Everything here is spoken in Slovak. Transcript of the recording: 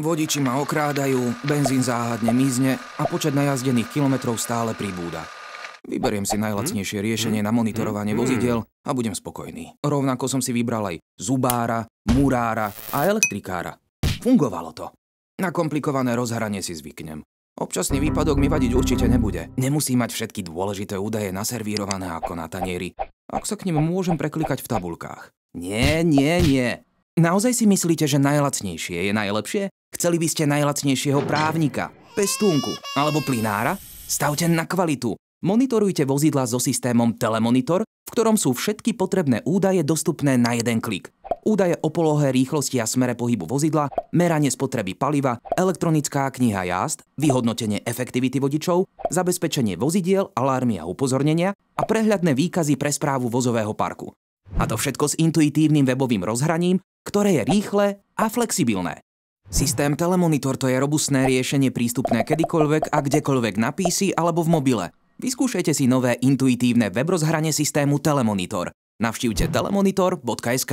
Vodiči ma okrádajú, benzín záhadne mizne a počet najazdených kilometrov stále pribúda. Vyberiem si najlacnejšie riešenie na monitorovanie vozidiel a budem spokojný. Rovnako som si vybral aj zubára, murára a elektrikára. Fungovalo to. Na komplikované rozhranie si zvyknem. Občasný výpadok mi vadiť určite nebude. Nemusím mať všetky dôležité údaje naservírované ako na tanieri, ak sa k nim môžem preklikať v tabuľkách. Nie. Naozaj si myslíte, že najlacnejšie je najlepšie? Chceli by ste najlacnejšieho právnika, pestúnku alebo plynára? Stavte na kvalitu. Monitorujte vozidlá so systémom Telemonitor, v ktorom sú všetky potrebné údaje dostupné na jeden klik. Údaje o polohe, rýchlosti a smere pohybu vozidla, meranie spotreby paliva, elektronická kniha jazd, vyhodnotenie efektivity vodičov, zabezpečenie vozidiel, alarmy a upozornenia a prehľadné výkazy pre správu vozového parku. A to všetko s intuitívnym webovým rozhraním, ktoré je rýchle a flexibilné. Systém Telemonitor to je robustné riešenie prístupné kedykoľvek a kdekoľvek na PC alebo v mobile. Vyskúšajte si nové intuitívne web rozhranie systému Telemonitor. Navštívte telemonitor.sk.